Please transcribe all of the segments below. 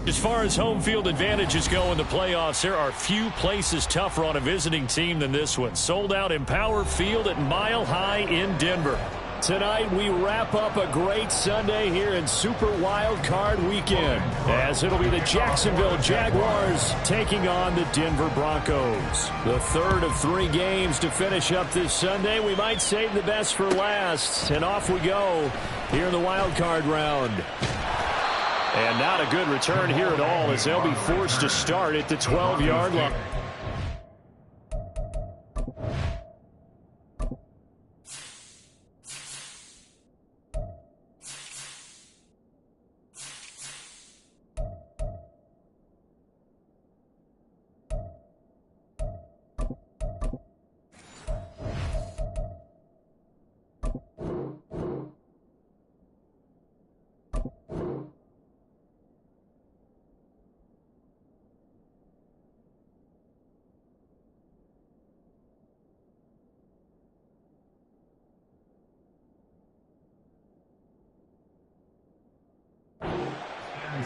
As far as home field advantages go in the playoffs, there are few places tougher on a visiting team than this one. Sold out Empower Field at Mile High in Denver. Tonight, we wrap up a great Sunday here in Super Wild Card Weekend, as it'll be the Jacksonville Jaguars taking on the Denver Broncos. The third of 3 games to finish up this Sunday. We might save the best for last, and off we go here in the wild card round. And not a good return here at all, as they'll be forced to start at the 12-yard line.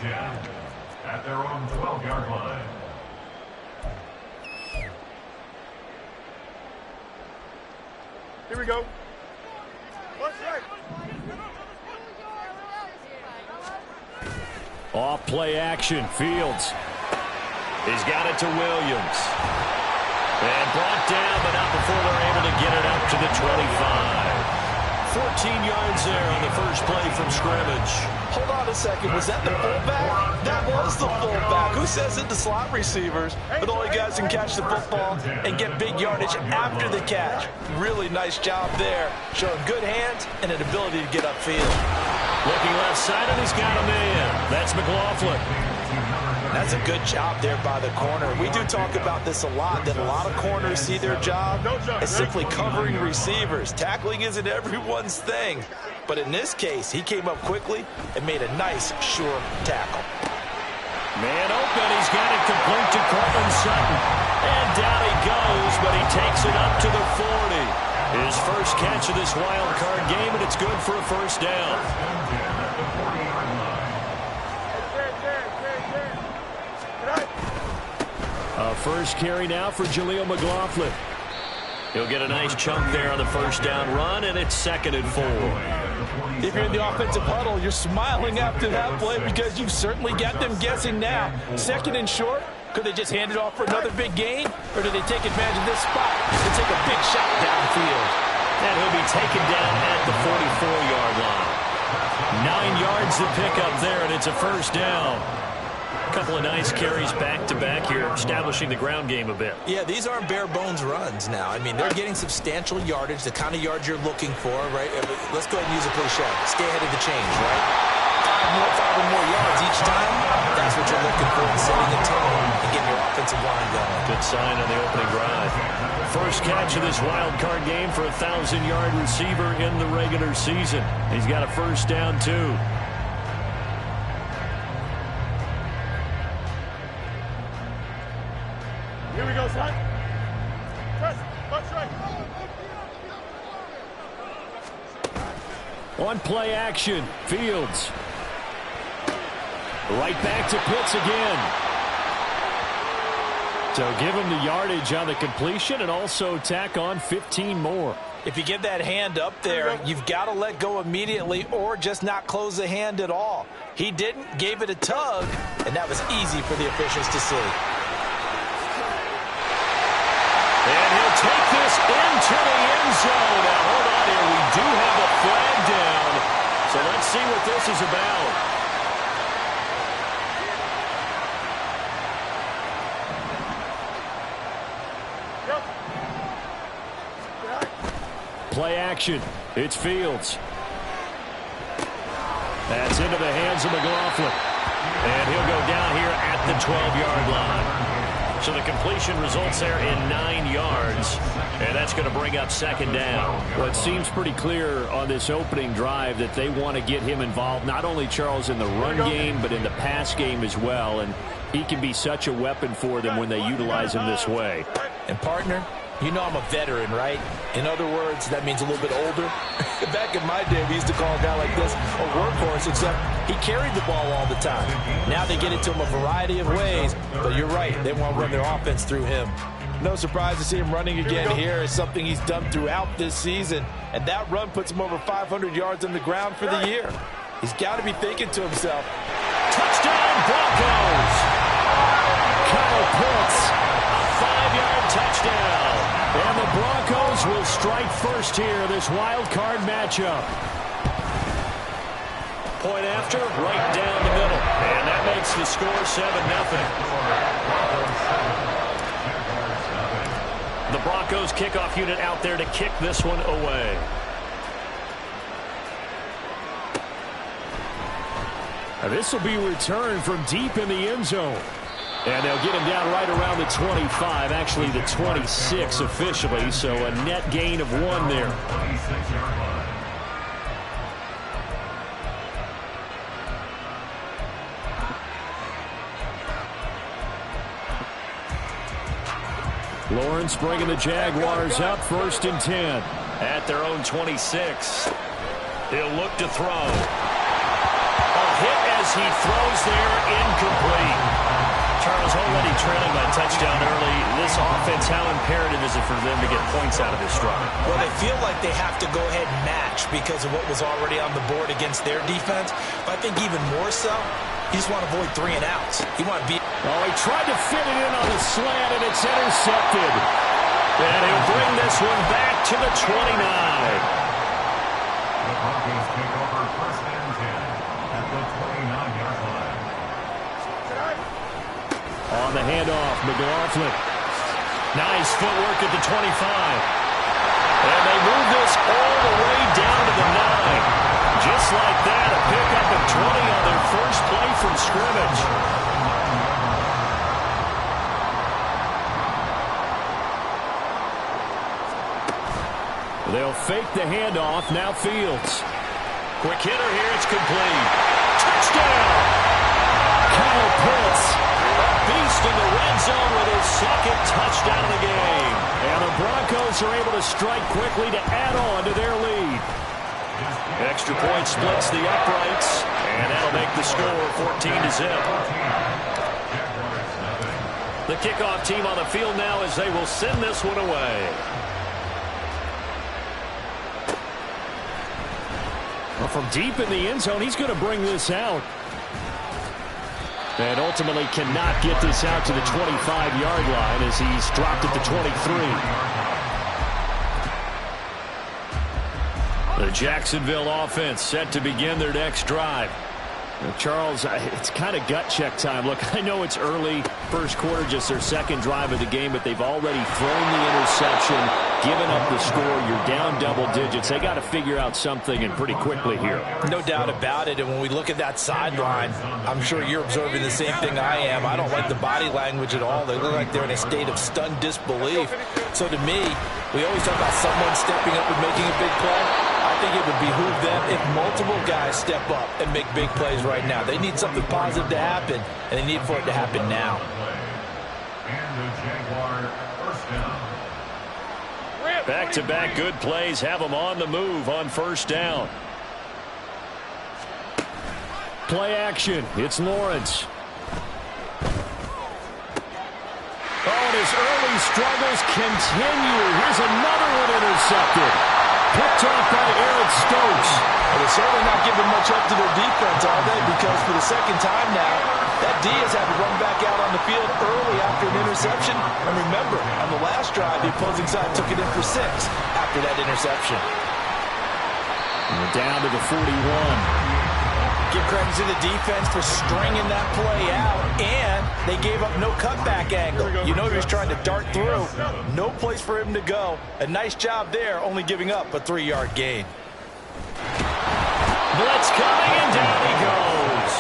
Down at their own 12-yard line. Here we go. Off play action. Fields. He's got it to Williams. And brought down, but not before they're able to get it up to the 25. 14 yards there on the first play from scrimmage. Hold on a second. Was that the fullback? That was the fullback. Who says it to slot receivers? But only guys can catch the football and get big yardage after the catch. Really nice job there. Showing good hands and an ability to get upfield. Looking left side, and he's got a man. That's McLaughlin. That's a good job there by the corner. We do talk about this a lot, that a lot of corners see their job as simply covering receivers. Tackling isn't everyone's thing. But in this case, he came up quickly and made a nice, sure tackle. Man open. He's got it complete to Courtland Sutton. And down he goes, but he takes it up to the 40. His first catch of this wild card game, and it's good for a first down. First carry now for Jaleel McLaughlin. He'll get a nice chunk there on the first down run, and it's 2nd and 4. If you're in the offensive huddle, you're smiling after that play because you've certainly got them guessing now. 2nd and short. Could they just hand it off for another big gain? Or do they take advantage of this spot and take a big shot downfield? And he'll be taken down at the 44-yard line. 9 yards to pick up there, and it's a first down. Couple of nice carries back-to-back here, establishing the ground game a bit. Yeah, these aren't bare-bones runs now. I mean, they're getting substantial yardage, the kind of yards you're looking for, right? Let's go ahead and use a cliche. Stay ahead of the change, right? 5 or more yards each time, that's what you're looking for in setting a tone and getting your offensive line going. Good sign on the opening drive. First catch of this wild card game for a 1,000-yard receiver in the regular season. He's got a first down, too. Here we go, son. Press, left, right. On play action, Fields. Right back to Pitts again. So give him the yardage on the completion and also tack on 15 more. If you get that hand up there, you've got to let go immediately or just not close the hand at all. He didn't, gave it a tug, and that was easy for the officials to see. And he'll take this into the end zone. Now, hold on here. We do have a flag down. So let's see what this is about. Play action. It's Fields. That's into the hands of McLaughlin. And he'll go down here at the 12-yard line. So the completion results there in 9 yards. And that's going to bring up second down. Well, it seems pretty clear on this opening drive that they want to get him involved, not only, Charles, in the run game, but in the pass game as well. And he can be such a weapon for them when they utilize him this way. And, partner, You know I'm a veteran, right? In other words, that means a little bit older. Back in my day, we used to call a guy like this a workhorse, except he carried the ball all the time. Now they get it to him a variety of ways, but you're right. They want to run their offense through him. No surprise to see him running again here. It's something he's done throughout this season, and that run puts him over 500 yards on the ground for the year. He's got to be thinking to himself, touchdown Broncos! Kyle Pitts, a 5-yard touchdown. And the Broncos will strike first here, this wild card matchup. Point after, right down the middle. And that makes the score 7-0. The Broncos kickoff unit out there to kick this one away. Now this will be returned from deep in the end zone. And they'll get him down right around the 25, actually the 26 officially, so a net gain of 1 there. Lawrence bringing the Jaguars up, 1st and 10. At their own 26. He'll look to throw. A hit as he throws there, incomplete. Charles already trailing by touchdown early. This offense, how imperative is it for them to get points out of this drive? Well, they feel like they have to go ahead and match because of what was already on the board against their defense. But I think even more so, you just want to avoid 3 and outs. You want to be... Oh, he tried to fit it in on the slant, and it's intercepted. And he'll bring this one back to the 29. The Broncos take over 1st and 10 at the 29-yard line. On the handoff, McLaughlin. Nice footwork at the 25. And they move this all the way down to the 9. Just like that, a pickup of 20 on their first play from scrimmage. They'll fake the handoff. Now Fields. Quick hitter here. It's complete. Touchdown! Kyle Pitts. Beast in the red zone with his 2nd touchdown of the game. And the Broncos are able to strike quickly to add on to their lead. Extra point splits the uprights, and that'll make the score 14-0. The kickoff team on the field now as they will send this one away. Well, from deep in the end zone, he's going to bring this out. And ultimately cannot get this out to the 25-yard line as he's dropped at the 23. The Jacksonville offense set to begin their next drive. Now, Charles, it's kind of gut check time. Look, I know it's early, first quarter, just their 2nd drive of the game, but they've already thrown the interception, given up the score. You're down double digits. They got to figure out something, and pretty quickly here. No doubt about it. And when we look at that sideline, I'm sure you're observing the same thing I am. I don't like the body language at all. They look like they're in a state of stunned disbelief. So to me, we always talk about someone stepping up and making a big play. I think it would behoove them if multiple guys step up and make big plays right now. They need something positive to happen, and they need for it to happen now. And the Jaguar 1st down. Back-to-back good plays have them on the move on 1st down. Play action. It's Lawrence. Oh, and his early struggles continue. Here's another one intercepted. Picked off by Eric Stokes. Well, they're certainly not giving much up to their defense, are they? Because for the 2nd time now, that D has had to run back out on the field early after an interception. And remember, on the last drive, the opposing side took it in for 6 after that interception. And we're down to the 41. Give credit to the defense for stringing that play out, and they gave up no cutback angle. You know he was trying to dart through. No place for him to go. A nice job there, only giving up a 3-yard gain. Blitz coming, and down he goes.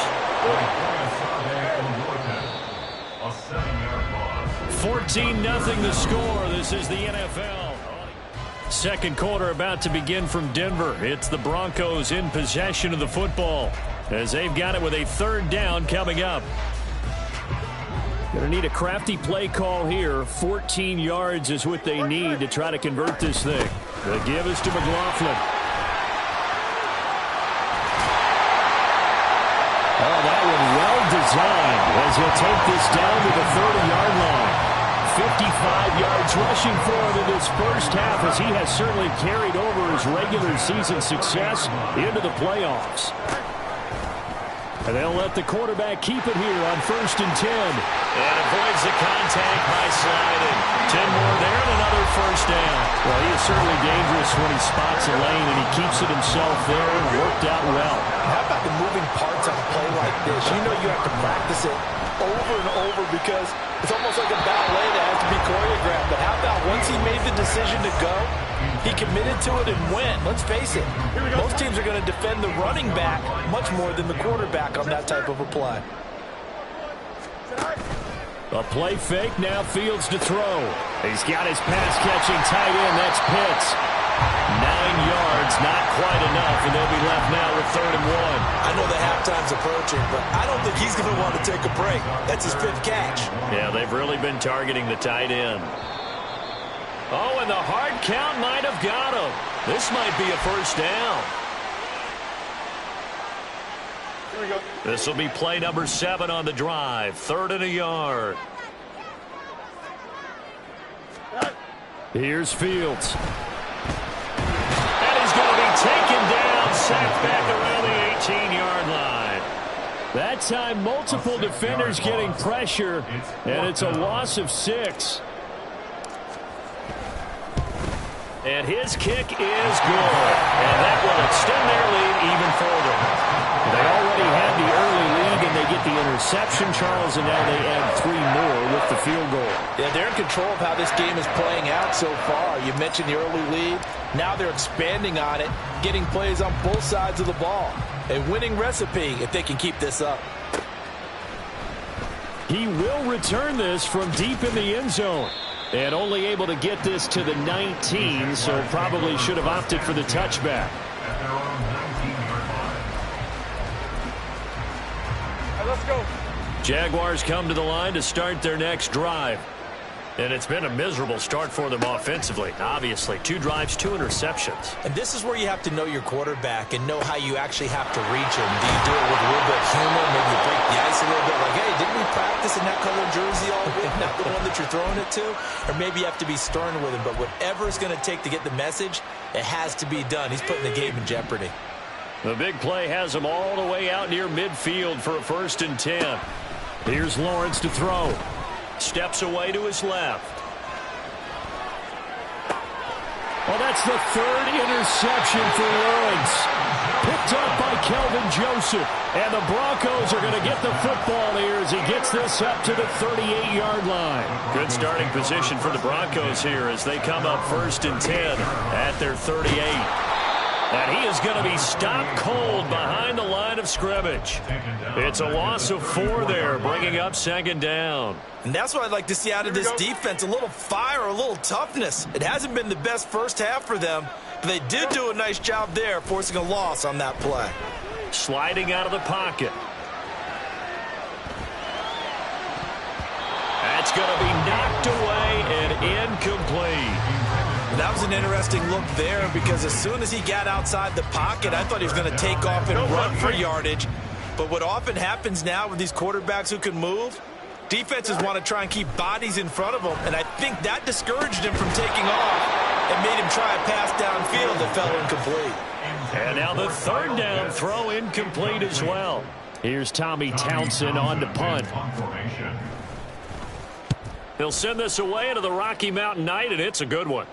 A 7-yard loss. 14-0 the score. This is the NFL. 2nd quarter about to begin from Denver. It's the Broncos in possession of the football as they've got it with a 3rd down coming up. Going to need a crafty play call here. 14 yards is what they need to try to convert this thing. The give is to McLaughlin. Oh, that one well designed as he'll take this down to the 30-yard line. 55 yards rushing for him in this first half as he has certainly carried over his regular season success into the playoffs. And they'll let the quarterback keep it here on 1st and 10. And avoids the contact by sliding. 10 more there and another first down. Well, he is certainly dangerous when he spots a lane, and he keeps it himself there and worked out well. How about the moving parts on a play like this? You know you have to practice it over and over because it's almost like a ballet that has to be choreographed. But how about once he made the decision to go, he committed to it and went. Let's face it, most teams are going to defend the running back much more than the quarterback on that type of a play. A play fake, now Fields to throw. He's got his pass-catching tight end, that's Pitts. 9 yards, not quite enough, and they'll be left now with 3rd and 1. I know the halftime's approaching, but I don't think he's going to want to take a break. That's his 5th catch. Yeah, they've really been targeting the tight end. Oh, and the hard count might have got him. This might be a first down. Here we go. This will be play number 7 on the drive. 3rd and a yard. Here's Fields. And he's going to be taken down, sacked back around the 18-yard line. That time, multiple defenders getting pressure, and it's a loss of 6. And his kick is good. And that will extend their lead even further. They already had the early lead, and they get the interception, Charles, and now they add 3 more with the field goal. Yeah, they're in control of how this game is playing out so far. You mentioned the early lead. Now they're expanding on it, getting plays on both sides of the ball. A winning recipe if they can keep this up. He will return this from deep in the end zone. And only able to get this to the 19, so probably should have opted for the touchback. Let's go. Jaguars come to the line to start their next drive. And it's been a miserable start for them offensively. Obviously, 2 drives, 2 interceptions. And this is where you have to know your quarterback and know how you actually have to reach him. Do you do it with a little bit of humor? Maybe you break the ice a little bit like, hey, didn't we practice in that color jersey all week? Not the one that you're throwing it to? Or maybe you have to be stern with him. But whatever it's going to take to get the message, it has to be done. He's putting the game in jeopardy. The big play has him all the way out near midfield for a 1st and 10. Here's Lawrence to throw. Steps away to his left. Well, that's the 3rd interception for Lawrence. Picked up by Kelvin Joseph. And the Broncos are going to get the football here as he gets this up to the 38-yard line. Good starting position for the Broncos here as they come up 1st and 10 at their 38. And he is going to be stopped cold behind the line of scrimmage. It's a loss of 4 there, bringing up 2nd down. And that's what I'd like to see out of this defense, a little fire, a little toughness. It hasn't been the best first half for them, but they did do a nice job there, forcing a loss on that play. Sliding out of the pocket. That's going to be knocked away and incomplete. That was an interesting look there because as soon as he got outside the pocket, I thought he was going to take off and run for yardage. But what often happens now with these quarterbacks who can move, defenses want to try and keep bodies in front of them, and I think that discouraged him from taking off and made him try a pass downfield that fell incomplete. And now the 3rd down throw incomplete as well. Here's Tommy Townsend on to punt. He'll send this away into the Rocky Mountain Night, and it's a good one.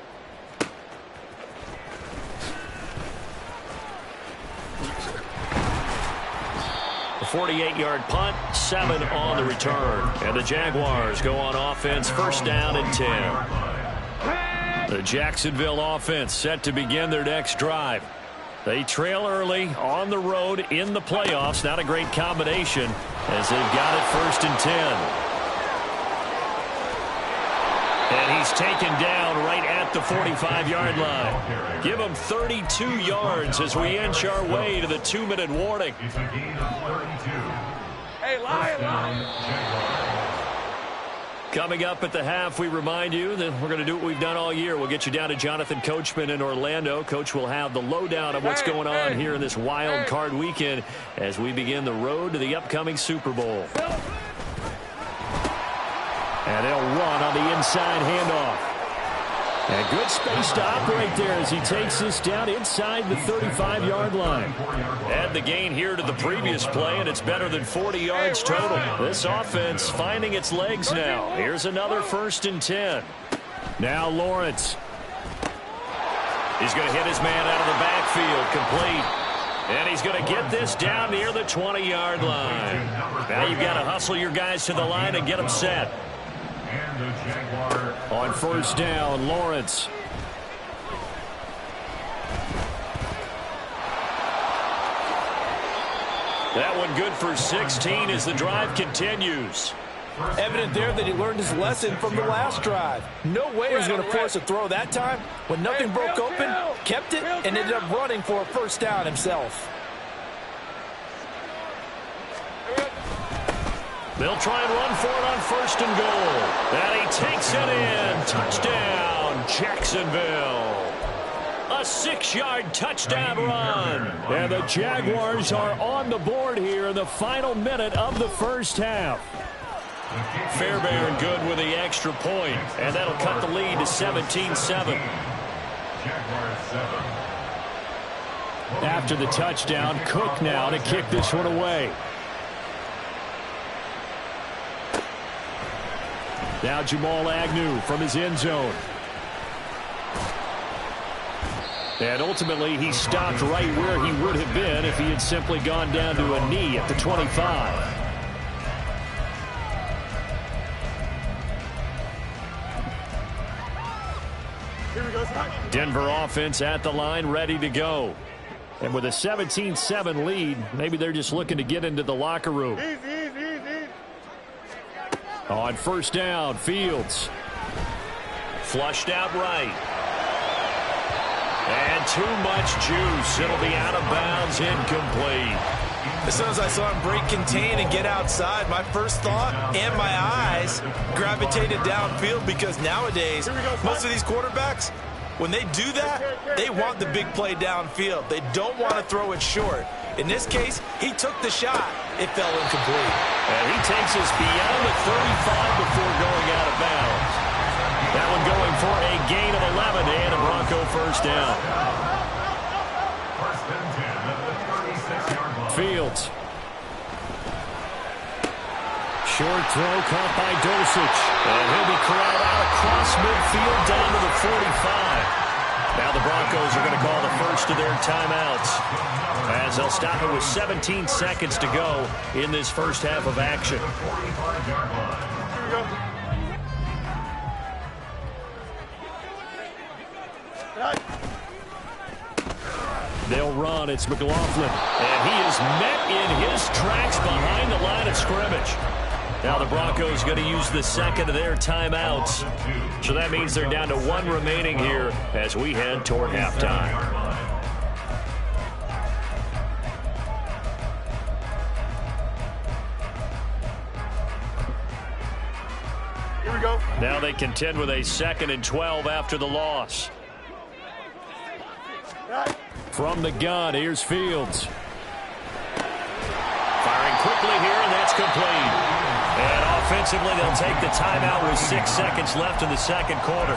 A 48-yard punt, 7 on the return. And the Jaguars go on offense, 1st down and 10. The Jacksonville offense set to begin their next drive. They trail early on the road in the playoffs. Not a great combination as they've got it 1st and 10. And he's taken down right at the 45-yard line. Give him 32 yards as we inch our way to the 2-minute warning. Hey, lie. Coming up at the half, we remind you that we're going to do what we've done all year. We'll get you down to Jonathan Coachman in Orlando. Coach will have the lowdown of what's going on here in this wild card weekend as we begin the road to the upcoming Super Bowl. And they'll run on the inside handoff. And good space to operate there as he takes this down inside the 35-yard line. Add the gain here to the previous play, and it's better than 40 yards total. This offense finding its legs now. Here's another 1st and 10. Now Lawrence. He's going to hit his man out of the backfield, complete. And he's going to get this down near the 20-yard line. Now you've got to hustle your guys to the line and get them set. On 1st down, Lawrence. That one good for 16 as the drive continues. Evident there that he learned his lesson from the last drive. No way he was going to force a throw that time. When nothing broke open, kept it, and ended up running for a 1st down himself. They'll try and run for it on 1st and goal. And he takes it in. Touchdown, Jacksonville. A 6-yard touchdown run. And the Jaguars are on the board here in the final minute of the 1st half. Fairbairn good with the extra point. And that'll cut the lead to 17-7. After the touchdown, Cook now to kick this one away. Now Jamal Agnew from his end zone. And ultimately, he stopped right where he would have been if he had simply gone down to a knee at the 25. Here we go. Denver offense at the line, ready to go. And with a 17-7 lead, maybe they're just looking to get into the locker room. Easy. On 1st down, Fields. Flushed out right. And too much juice. It'll be out of bounds, incomplete. As soon as I saw him break contain and get outside, my first thought and my eyes gravitated downfield because nowadays, most of these quarterbacks, when they do that, they want the big play downfield. They don't want to throw it short. In this case, he took the shot. It fell incomplete. And he takes us beyond the 35 before going out of bounds. That one going for a gain of 11 and a Bronco 1st down. 1st and 10 at the 36-yard line. Fields. Short throw caught by Dulcich. And he'll be corralled out across midfield down to the 45. Now the Broncos are going to call the first of their timeouts as they'll stop it with 17 seconds to go in this 1st half of action. They'll run. It's McLaughlin. And he is met in his tracks behind the line of scrimmage. Now the Broncos going to use the 2nd of their timeouts. So that means they're down to 1 remaining here as we head toward halftime. Here we go. Now they contend with a 2nd and 12 after the loss. From the gun, here's Fields. Firing quickly here, and that's complete. And offensively, they'll take the timeout with 6 seconds left in the 2nd quarter.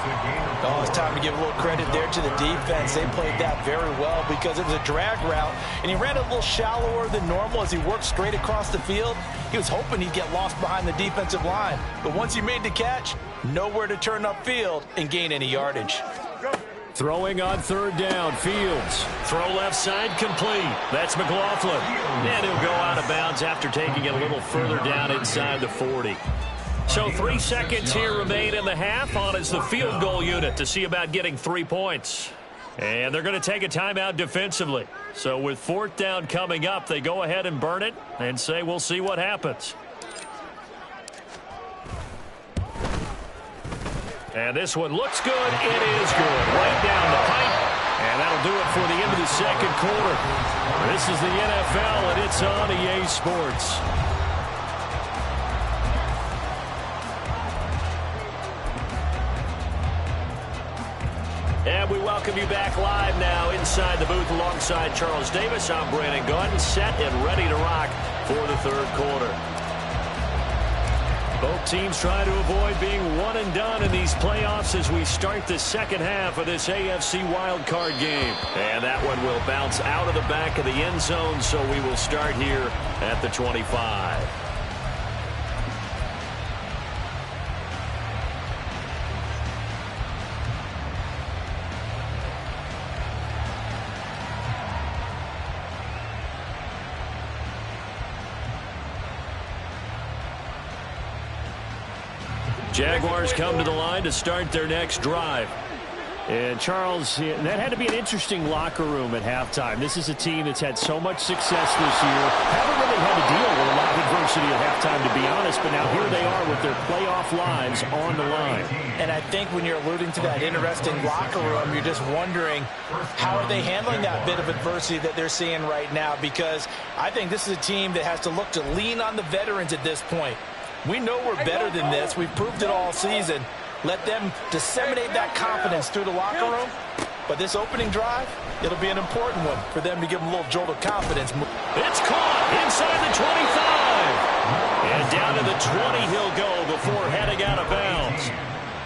Oh, it's time to give a little credit there to the defense. They played that very well because it was a drag route, and he ran a little shallower than normal as he worked straight across the field. He was hoping he'd get lost behind the defensive line. But once he made the catch, nowhere to turn upfield and gain any yardage. Throwing on 3rd down, Fields. Throw left side complete. That's McLaughlin. And he'll go out of bounds after taking it a little further down inside the 40. So 3 seconds here remain in the half on as the field goal unit to see about getting 3 points. And they're going to take a timeout defensively. So with 4th down coming up, they go ahead and burn it and say we'll see what happens. And this one looks good. It is good. Right down the pipe. And that'll do it for the end of the 2nd quarter. This is the NFL, and it's on EA Sports. And we welcome you back live now inside the booth alongside Charles Davis. I'm Brandon Gaudin, set and ready to rock for the third quarter. Both teams trying to avoid being one and done in these playoffs as we start the second half of this AFC wildcard game. And that one will bounce out of the back of the end zone, so we will start here at the 25. Jaguars come to the line to start their next drive. And Charles, that had to be an interesting locker room at halftime. This is a team that's had so much success this year. Haven't really had to deal with a lot of adversity at halftime, to be honest, but now here they are with their playoff lives on the line. And I think when you're alluding to that interesting locker room, you're just wondering how are they handling that bit of adversity that they're seeing right now, because I think this is a team that has to look to lean on the veterans at this point. We know we're better than this. We've proved it all season. Let them disseminate that confidence through the locker room. But this opening drive, it'll be an important one for them to give them a little jolt of confidence. It's caught inside the 25. And down to the 20 he'll go before heading out of bounds.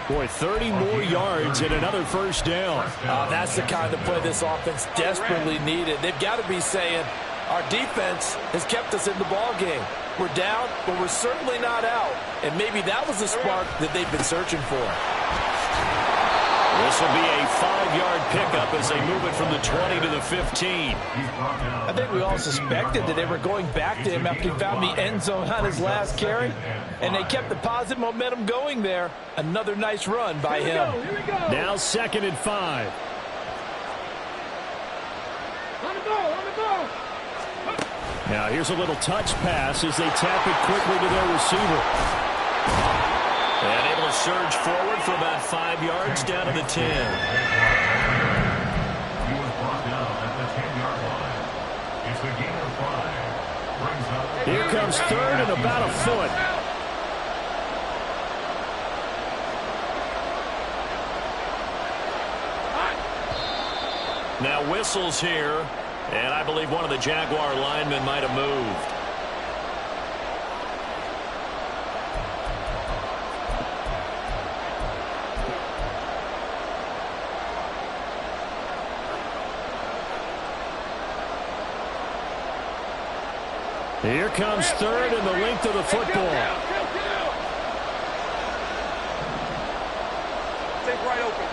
Boy, 30 more yards and another first down. That's the kind of play this offense desperately needed. They've got to be saying, our defense has kept us in the ball game. We're down, but we're certainly not out. And maybe that was the spark that they've been searching for. This will be a 5-yard pickup as they move it from the 20 to the 15. I think we all suspected that they were going back to him after he found the end zone on his last carry. And they kept the positive momentum going there. Another nice run by him. Now 2nd and 5. On the ball, on the ball. Now here's a little touch pass as they tap it quickly to their receiver. And able to surge forward for about 5 yards down to the 10. He was brought down at the 10-yard line. It's a gain of 5. Brings up. Here comes 3rd and about a foot. Now whistles here. And I believe one of the Jaguar linemen might have moved. Here comes 3rd and the length of the football. Take right open.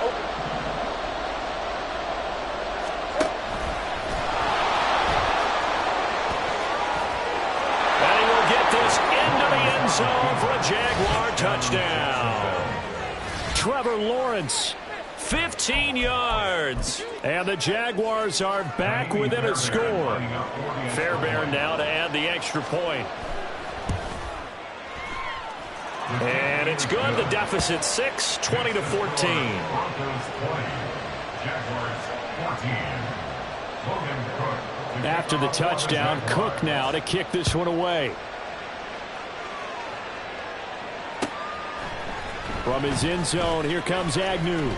Zone for a Jaguar touchdown. Trevor Lawrence, 15 yards. And the Jaguars are back within a score. Fairbairn now to add the extra point. And it's good. The deficit 6, 20 to 14. Broncos 20, Jaguars 14. Logan Cook. After the touchdown, Cook now to kick this one away. From his end zone, here comes Agnew.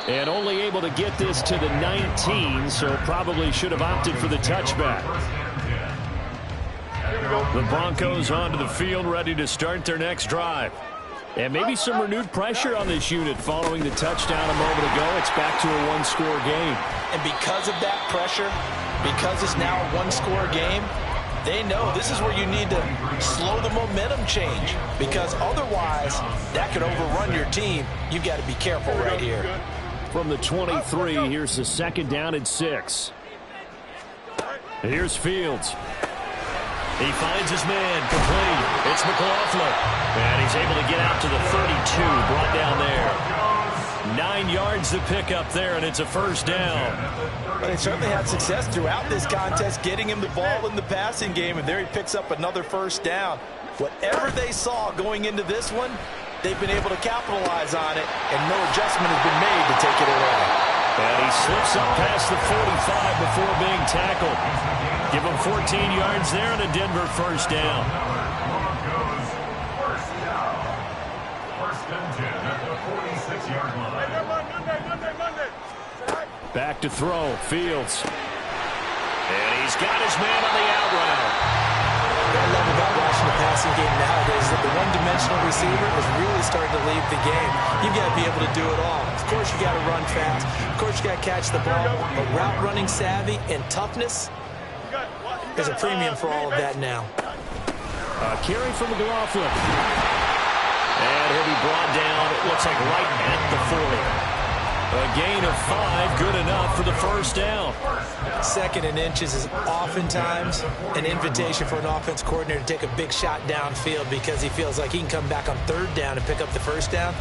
And only able to get this to the 19, so probably should have opted for the touchback. The Broncos onto the field, ready to start their next drive. And maybe some renewed pressure on this unit following the touchdown a moment ago. It's back to a one-score game. And because of that pressure, because it's now a one-score game, they know this is where you need to slow the momentum change, because otherwise that could overrun your team. You've got to be careful right here. From the 23, here's the 2nd down and 6. Here's Fields. He finds his man complete. It's McLaughlin. And he's able to get out to the 32, brought down there. 9 yards to pick up there, and it's a first down. But they certainly had success throughout this contest, getting him the ball in the passing game, and there he picks up another first down. Whatever they saw going into this one, they've been able to capitalize on it, and no adjustment has been made to take it away. And he slips up past the 45 before being tackled. Give him 14 yards there and a Denver first down. First and 10 at the 46-yard line. Monday. Back to throw, Fields. And he's got his man on the out route. What I love about watching the passing game nowadays is that the one-dimensional receiver is really starting to leave the game. You've got to be able to do it all. Of course, you got to run fast. Of course, you got to catch the ball. But route running savvy and toughness, there's a premium for all of that now. A carry from McLaughlin. And he'll be brought down, it looks like right at the 40. A gain of 5, good enough for the first down. 2nd and inches is oftentimes an invitation for an offense coordinator to take a big shot downfield because he feels like he can come back on 3rd down and pick up the first down.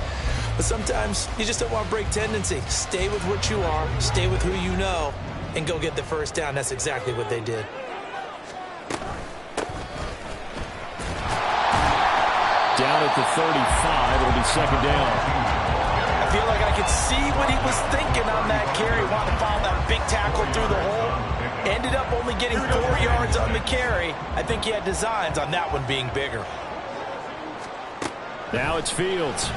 But sometimes you just don't want to break tendency. Stay with what you are, stay with who you know, and go get the first down. That's exactly what they did. Down at the 35, it'll be 2nd down. I feel like I could see what he was thinking on that carry. Wanted to follow that big tackle through the hole. Ended up only getting 4 yards on the carry. I think he had designs on that one being bigger. Now it's Fields.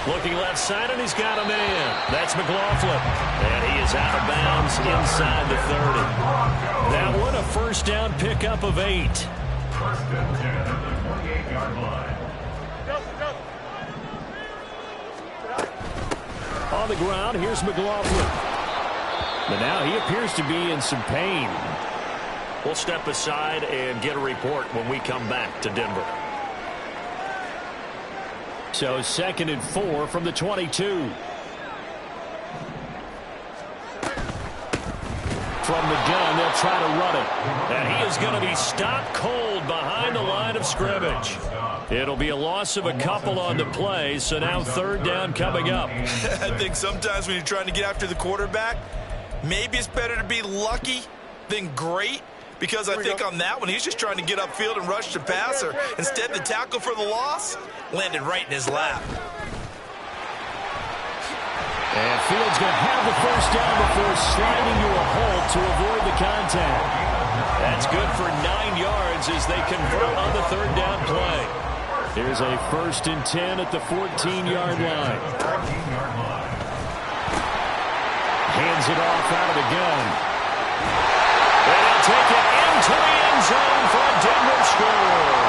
Looking left side, and he's got a man. That's McLaughlin. And he is out of bounds inside the 30. That one, a first down pickup of 8. First and 10 at the 28-yard line. On the ground, here's McLaughlin. But now he appears to be in some pain. We'll step aside and get a report when we come back to Denver. So 2nd and 4 from the 22. From the gun, they'll try to run it. And he is going to be stopped cold behind the line of scrimmage. It'll be a loss of a couple on the play, so now 3rd down coming up. I think sometimes when you're trying to get after the quarterback, maybe it's better to be lucky than great, because I think on that one, he's just trying to get upfield and rush the passer. Instead, the tackle for the loss landed right in his lap. And Fields going to have the first down before sliding to a halt to avoid the contact. That's good for 9 yards as they convert on the 3rd down play. Here's a 1st and 10 at the 14-yard line. Hands it off out of the gun. And he'll take it into the end zone for a Denver score.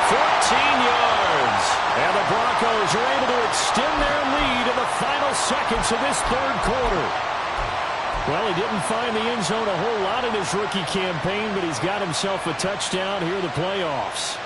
14 yards. And the Broncos are able to extend their lead in the final seconds of this 3rd quarter. Well, he didn't find the end zone a whole lot in his rookie campaign, but he's got himself a touchdown here in the playoffs.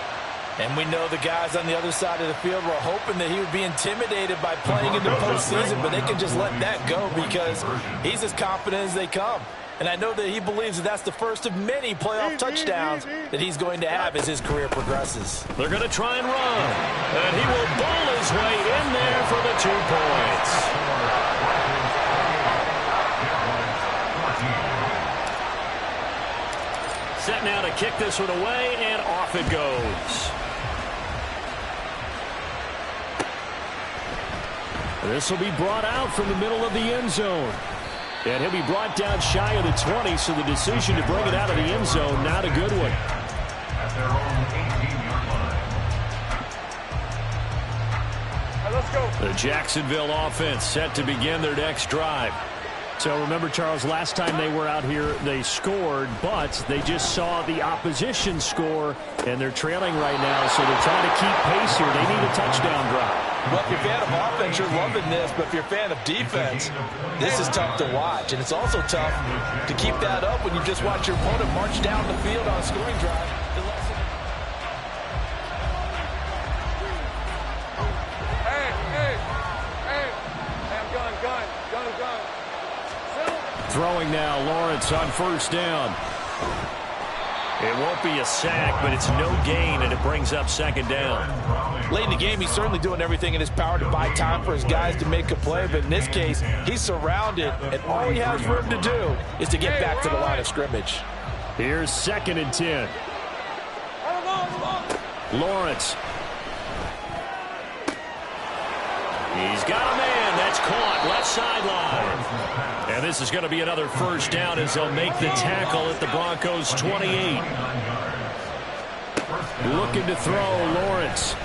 And we know the guys on the other side of the field were hoping that he would be intimidated by playing in the postseason, but they can just let that go because he's as confident as they come. And I know that he believes that that's the first of many playoff touchdowns that he's going to have as his career progresses. They're going to try and run. And he will bowl his way in there for the 2 points. Set now to kick this one away, and off it goes. This will be brought out from the middle of the end zone. And he'll be brought down shy of the 20, so the decision to bring it out of the end zone, not a good one. At their own 18-yard line. Let's go. The Jacksonville offense set to begin their next drive. So remember, Charles, last time they were out here, they scored, but they just saw the opposition score, and they're trailing right now, so they're trying to keep pace here. They need a touchdown drive. Well, if you're a fan of offense, you're loving this, but if you're a fan of defense, this is tough to watch. And it's also tough to keep that up when you just watch your opponent march down the field on a scoring drive. Throwing now, Lawrence on first down. It won't be a sack, but it's no gain, and it brings up 2nd down. Late in the game, he's certainly doing everything in his power to buy time for his guys to make a play, but in this case, he's surrounded, and all he has room to do is to get back to the line of scrimmage. Here's 2nd and 10. Lawrence. He's got a man. That's caught. Left sideline. And this is going to be another first down as they'll make the tackle at the Broncos' 28. Looking to throw, Lawrence.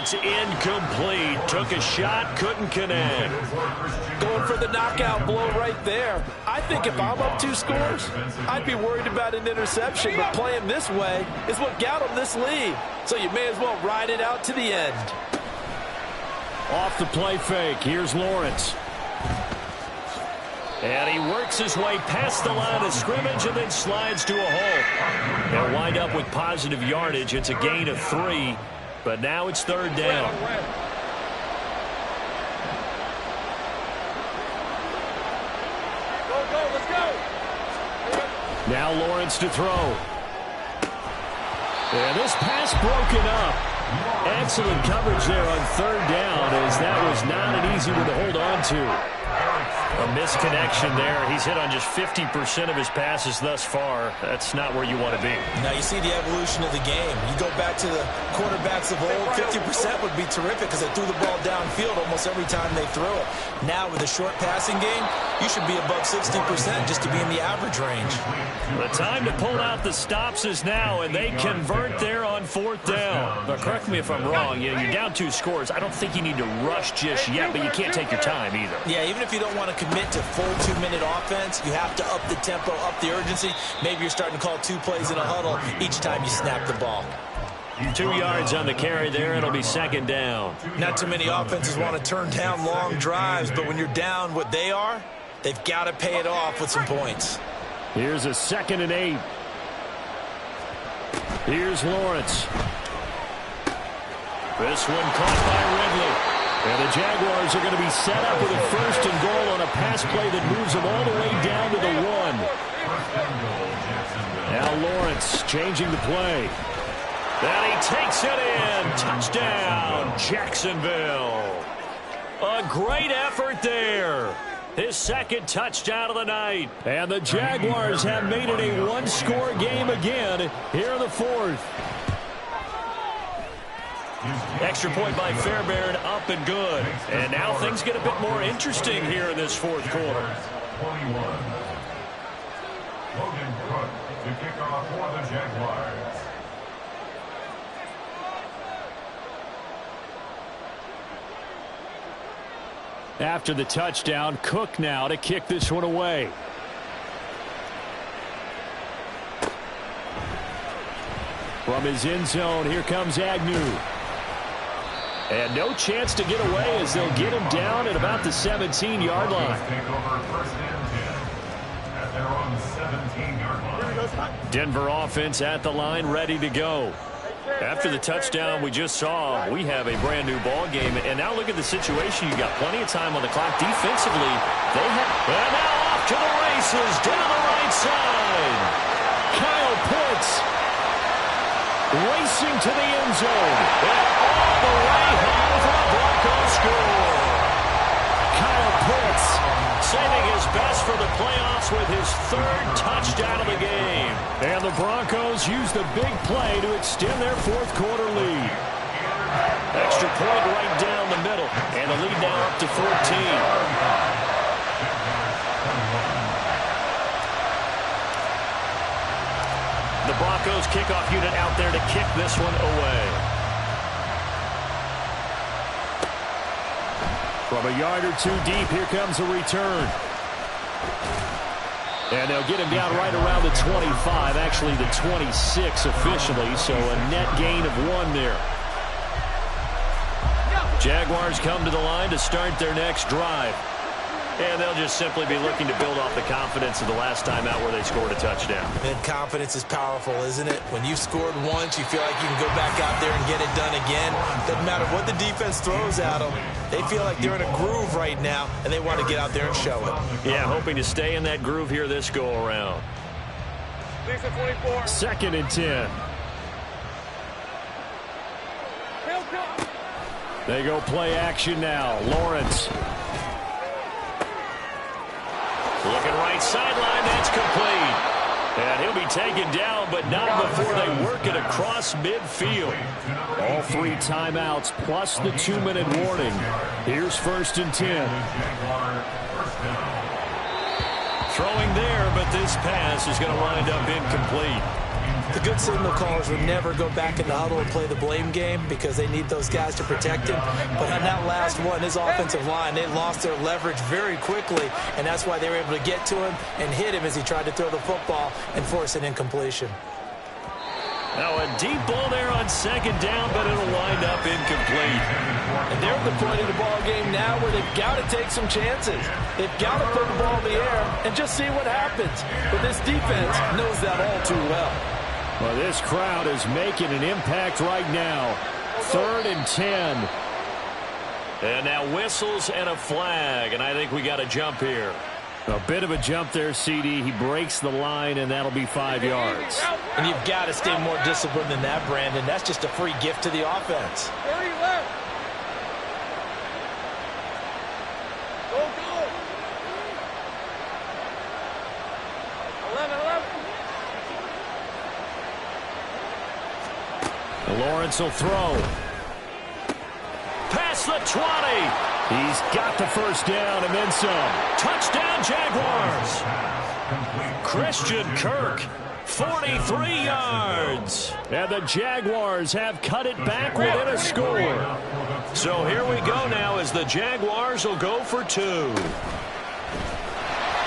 it's incomplete. Took a shot, couldn't connect. Going for the knockout blow right there. I think if I'm up 2 scores, I'd be worried about an interception, but playing this way is what got him this lead. So you may as well ride it out to the end. Off the play fake, here's Lawrence. And he works his way past the line of scrimmage and then slides to a hole. They'll wind up with positive yardage. It's a gain of 3, but now it's 3rd down. Let's go. Now Lawrence to throw. And this pass broken up. Excellent coverage there on 3rd down, as that was not an easy one to hold on to. A misconnection there. He's hit on just 50% of his passes thus far. That's not where you want to be. Now you see the evolution of the game. You go back to the quarterbacks of old, 50% would be terrific because they threw the ball downfield almost every time they threw it. Now with a short passing game, you should be above 60% just to be in the average range. The time to pull out the stops is now, and they convert there on 4th down. Now, correct me if I'm wrong. You're down 2 scores. I don't think you need to rush just yet, but you can't take your time either. Yeah, even if you don't want to commit to full 2-minute offense, you have to up the tempo, up the urgency. Maybe you're starting to call 2 plays in a huddle each time you snap the ball. 2 yards on the carry there. It'll be 2nd down. Not too many offenses want to turn down long drives, but when you're down what they are, they've got to pay it off with some points. Here's a 2nd and 8. Here's Lawrence. This one caught by Ridley. And the Jaguars are going to be set up with a 1st and goal on a pass play that moves them all the way down to the 1. Now Lawrence changing the play. And he takes it in. Touchdown, Jacksonville. A great effort there. His 2nd touchdown of the night. And the Jaguars have made it a 1-score game again here in the 4th. Extra point by Fairbairn, up and good. And now things get a bit more interesting here in this 4th quarter. 21. Logan Cook to kick off for the Jaguars. After the touchdown, Cook now to kick this one away. From his end zone, here comes Agnew. And no chance to get away as they'll get him down at about the 17-yard line. Denver offense at the line, ready to go. After the touchdown we just saw, we have a brand new ball game. And now look at the situation. You got plenty of time on the clock defensively. They have, and now off to the races down the right side. Kyle Pitts racing to the end zone. And all the way home for the Broncos score. Kyle Pitts saving his best for the playoffs with his 3rd touchdown of the game. And the Broncos use the big play to extend their 4th quarter lead. Extra point right down the middle. And the lead now up to 14. The Broncos kickoff unit out there to kick this one away. From a yard or 2 deep, here comes a return. And they'll get him down right around the 25, actually the 26 officially, so a net gain of 1 there. Jaguars come to the line to start their next drive. And they'll just simply be looking to build off the confidence of the last time out where they scored a touchdown. And confidence is powerful, isn't it? When you've scored once, you feel like you can go back out there and get it done again. Doesn't matter what the defense throws at them. They feel like they're in a groove right now, and they want to get out there and show it. Yeah, hoping to stay in that groove here this go-around. 2nd and 10. They go play action now. Lawrence. Looking right sideline, that's complete. And he'll be taken down, but not before they work it across midfield. All 3 timeouts plus the 2-minute warning. Here's 1st and 10. Throwing there, but this pass is going to wind up incomplete. The good signal callers would never go back in the huddle and play the blame game because they need those guys to protect him. But on that last one, his offensive line, they lost their leverage very quickly, and that's why they were able to get to him and hit him as he tried to throw the football and force an incompletion. Now a deep ball there on second down, but it'll wind up incomplete. And they're at the point of the ball game now where they've got to take some chances. They've got to put the ball in the air and just see what happens. But this defense knows that all too well. Well, this crowd is making an impact right now. 3rd and 10. And now whistles and a flag, and I think we got a jump here. A bit of a jump there, CD. He breaks the line, and that'll be 5 yards. And you've got to stay more disciplined than that, Brandon. That's just a free gift to the offense. 30 left. Go, go. 11. Lawrence will throw. Past the 20. He's got the first down and then some. Touchdown, Jaguars. Christian Kirk, 43 yards. And the Jaguars have cut it back within a score. So here we go now as the Jaguars will go for 2.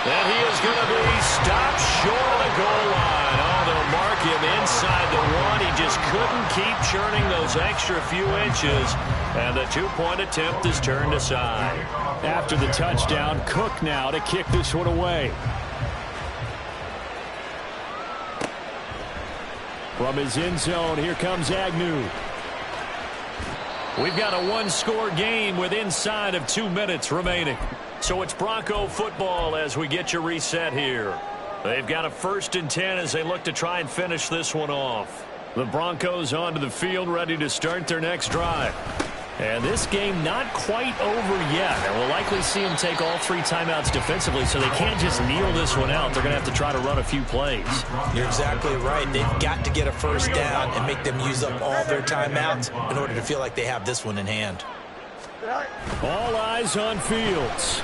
And he is going to be stopped short of the goal line. Oh, they'll mark him inside the 1. He just couldn't keep churning those extra few inches. And the 2-point attempt is turned aside. After the touchdown, Cook now to kick this one away. From his end zone, here comes Agnew. We've got a 1-score game with inside of 2 minutes remaining. So it's Bronco football as we get you reset here. They've got a 1st and 10 as they look to try and finish this one off. The Broncos onto the field ready to start their next drive. And this game not quite over yet. And we'll likely see them take all 3 timeouts defensively, so they can't just kneel this one out. They're going to have to try to run a few plays. You're exactly right. They've got to get a first down and make them use up all their timeouts in order to feel like they have this one in hand. All eyes on Fields.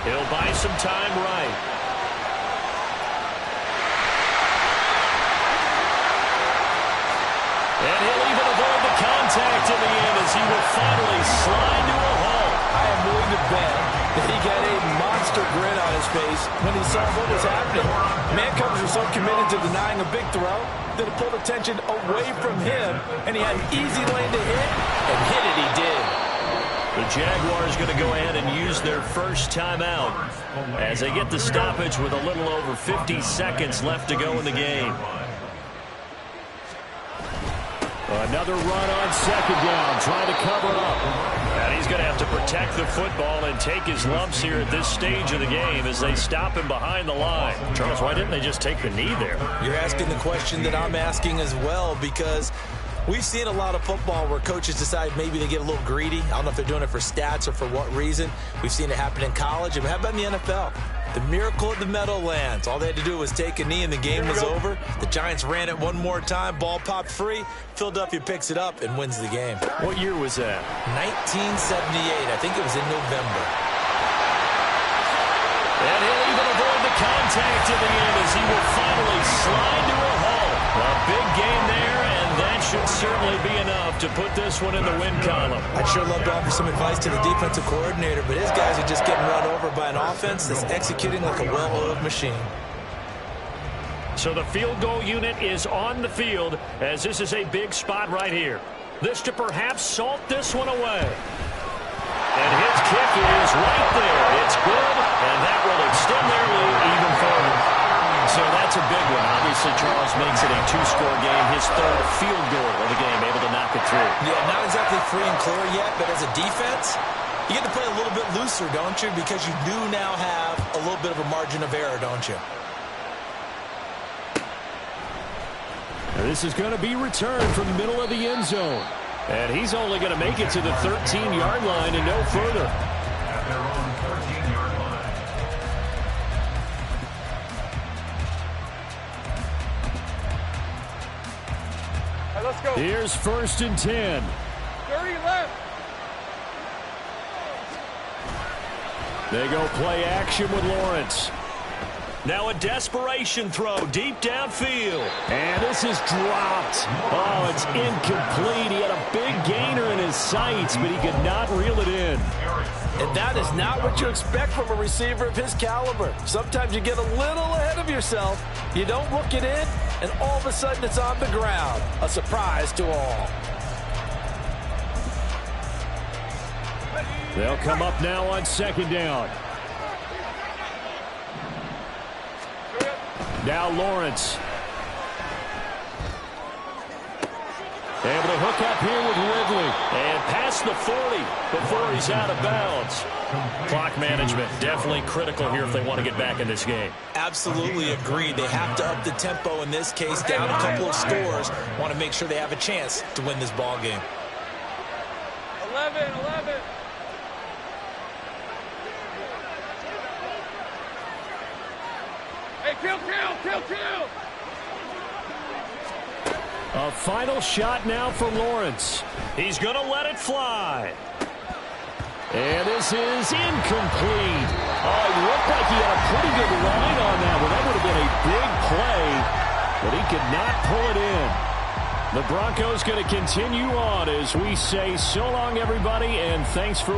He'll buy some time right. And he'll even avoid the contact in the end as he will finally slide to a halt. I am willing to bet that he got a monster grin on his face when he saw what was happening. Man coverage was so committed to denying a big throw that it pulled attention away from him, and he had an easy lane to hit, and hit it he did. The Jaguars going to go ahead and use their first timeout as they get the stoppage with a little over 50 seconds left to go in the game. Another run on second down, trying to cover up. And he's going to have to protect the football and take his lumps here at this stage of the game as they stop him behind the line. Charles, why didn't they just take the knee there? You're asking the question that I'm asking as well, because we've seen a lot of football where coaches decide maybe they get a little greedy. I don't know if they're doing it for stats or for what reason. We've seen it happen in college. And how about in the NFL? The miracle of the Meadowlands. All they had to do was take a knee and the game was over. The Giants ran it one more time. Ball popped free. Philadelphia picks it up and wins the game. What year was that? 1978. I think it was in November. And he'll even avoid the contact in the end as he will finally slide to a halt. A big game there, and that should certainly be enough to put this one in the win column. I'd sure love to offer some advice to the defensive coordinator, but his guys are just getting run over by an offense that's executing like a well-oiled machine. So the field goal unit is on the field as this is a big spot right here. This to perhaps salt this one away. And his kick is right there. It's good, and that will extend their lead even further. So that's a big one. Obviously, Charles makes it a 2-score game. His 3rd field goal of the game, able to knock it through. Yeah, not exactly free and clear yet, but as a defense, you get to play a little bit looser, don't you? Because you do now have a little bit of a margin of error, don't you? This is going to be returned from the middle of the end zone. And he's only going to make it to the 13-yard line and no further. At their own 13-yard line. Right, let's go. Here's 1st and 10. 30 left. They go play action with Lawrence. Now a desperation throw deep downfield. And this is dropped. Oh, it's incomplete. He had a big gainer in his sights, but he could not reel it in. And that is not what you expect from a receiver of his caliber. Sometimes you get a little ahead of yourself. You don't look it in, and all of a sudden it's on the ground. A surprise to all. They'll come up now on second down. Now Lawrence. Able to hook up here with Ridley. And past the 40 before he's out of bounds. Clock management definitely critical here if they want to get back in this game. Absolutely agreed. They have to up the tempo in this case, down a couple of scores. Want to make sure they have a chance to win this ball game. 11. Hey, kill. A final shot now for Lawrence. He's going to let it fly. And this is incomplete. Oh, it looked like he had a pretty good line on that one. That would have been a big play, but he could not pull it in. The Broncos going to continue on as we say so long, everybody, and thanks for watching.